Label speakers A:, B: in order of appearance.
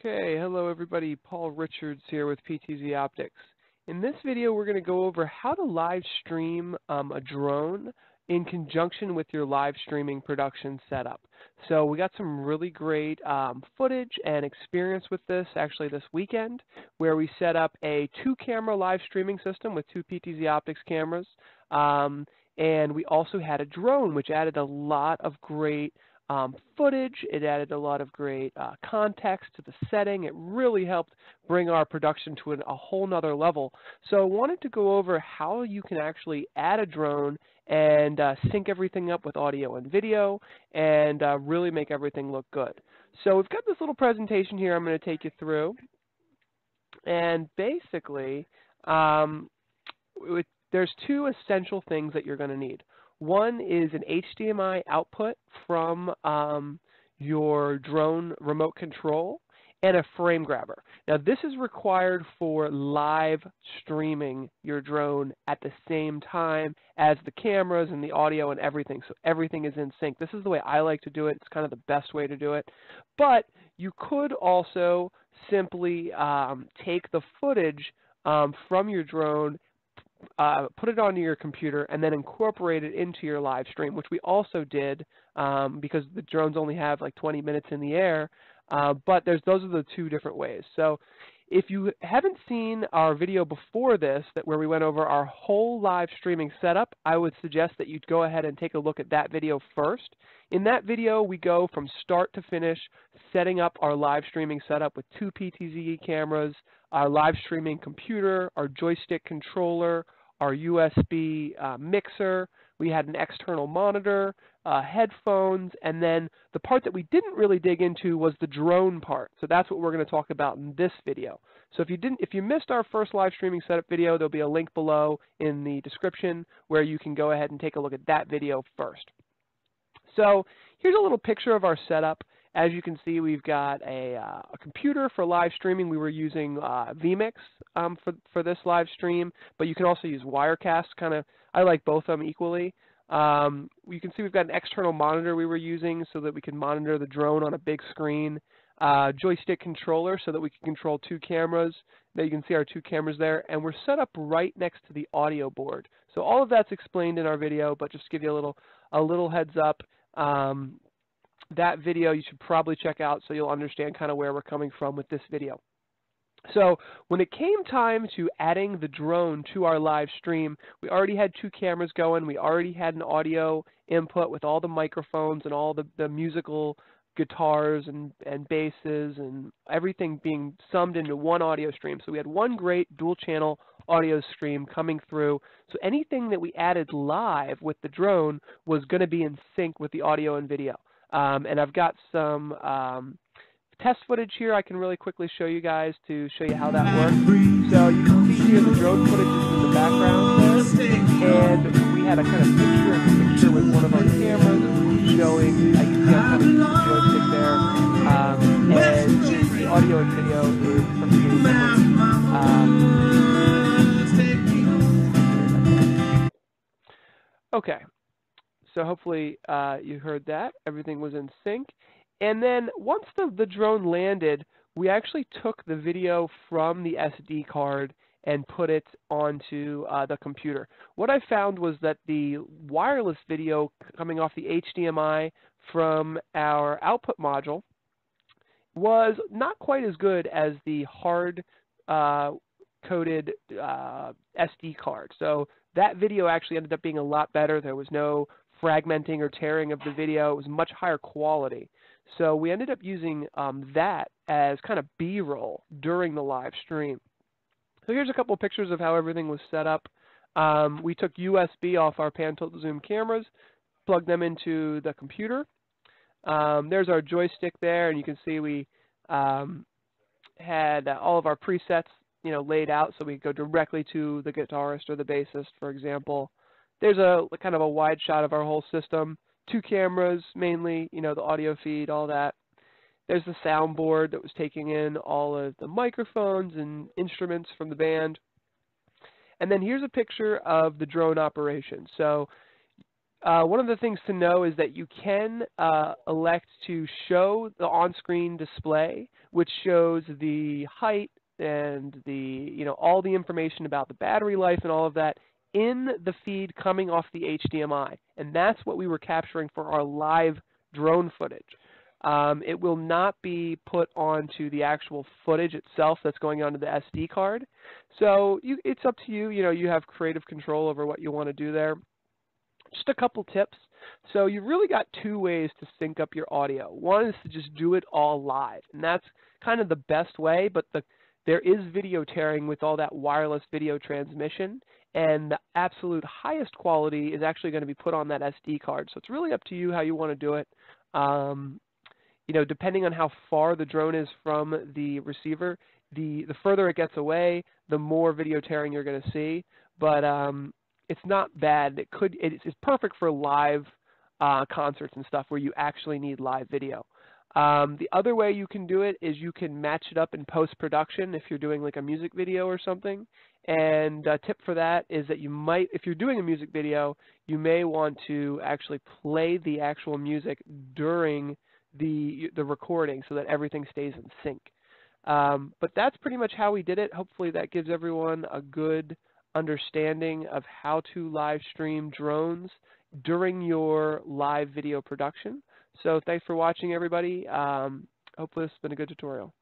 A: Okay, hello everybody, Paul Richards here with PTZ Optics. In this video we're going to go over how to live stream a drone in conjunction with your live streaming production setup. So we got some really great footage and experience with this actually this weekend, where we set up a 2-camera live streaming system with 2 PTZ Optics cameras, and we also had a drone which added a lot of great footage. It added a lot of great context to the setting. It really helped bring our production to a whole nother level. So I wanted to go over how you can actually add a drone and sync everything up with audio and video and really make everything look good. So we've got this little presentation here I'm going to take you through. And basically, there's 2 essential things that you're going to need. One is an HDMI output from your drone remote control and a frame grabber. Now this is required for live streaming your drone at the same time as the cameras and the audio and everything, so everything is in sync. This is the way I like to do it. It's kind of the best way to do it. But you could also simply take the footage from your drone, put it onto your computer, and then incorporate it into your live stream, which we also did because the drones only have like 20 minutes in the air. But those are the 2 different ways. So if you haven't seen our video before this, where we went over our whole live streaming setup, I would suggest that you go ahead and take a look at that video first. In that video, we go from start to finish, setting up our live streaming setup with 2 PTZ cameras, our live streaming computer, our joystick controller, our USB mixer. We had an external monitor, headphones, and then the part that we didn't really dig into was the drone part. So that's what we're going to talk about in this video. So if you missed our first live streaming setup video, there'll be a link below in the description where you can go ahead and take a look at that video first. So here's a little picture of our setup. As you can see, we've got a computer for live streaming. We were using vMix for this live stream, but you can also use Wirecast. I like both of them equally. You can see we've got an external monitor we were using so that we can monitor the drone on a big screen. Joystick controller so that we can control 2 cameras. Now you can see our 2 cameras there, and we're set up right next to the audio board. So all of that's explained in our video, but just to give you a little heads up. That video you should probably check out so you'll understand kind of where we're coming from with this video. So when it came time to adding the drone to our live stream, we already had 2 cameras going. We already had an audio input with all the microphones and all the musical guitars and basses and everything being summed into one audio stream. So we had one great dual channel audio stream coming through. So anything that we added live with the drone was going to be in sync with the audio and video. And I've got some test footage here I can really quickly show you guys to show you how that works. So you can see here the drone footage is in the background there, and we had a kind of picture-in-picture with one of our cameras showing, I can see I'm having the joystick there, and the audio and video is from the Okay. So hopefully you heard that. Everything was in sync. And then once the drone landed, we actually took the video from the SD card and put it onto the computer. What I found was that the wireless video coming off the HDMI from our output module was not quite as good as the hard coded SD card. So that video actually ended up being a lot better. There was no fragmenting or tearing of the video. It was much higher quality. So we ended up using that as kind of B-roll during the live stream. So here's a couple of pictures of how everything was set up. We took USB off our pan, tilt, zoom cameras, plugged them into the computer. There's our joystick there, and you can see we had all of our presets, laid out so we could go directly to the guitarist or the bassist, for example. There's a kind of a wide shot of our whole system. 2 cameras mainly, you know, the audio feed, all that. There's the soundboard that was taking in all of the microphones and instruments from the band. And then here's a picture of the drone operation. So one of the things to know is that you can elect to show the on-screen display, which shows the height and the, you know, all the information about the battery life and all of that in the feed coming off the HDMI. And that's what we were capturing for our live drone footage. It will not be put onto the actual footage itself that's going onto the SD card. So it's up to you. You know, you have creative control over what you want to do there. Just a couple tips. So you've really got 2 ways to sync up your audio. One is to just do it all live, and that's kind of the best way, but there is video tearing with all that wireless video transmission, and the absolute highest quality is actually going to be put on that SD card. So it's really up to you how you want to do it. You know, depending on how far the drone is from the receiver, the further it gets away, the more video tearing you're going to see. But it's not bad. It's perfect for live concerts and stuff where you actually need live video. The other way you can do it is you can match it up in post-production if you're doing like a music video or something. And a tip for that is that you might, if you're doing a music video, you may want to actually play the actual music during the recording so that everything stays in sync. But that's pretty much how we did it. Hopefully that gives everyone a good understanding of how to live stream drones during your live video production. So thanks for watching, everybody. Hopefully this has been a good tutorial.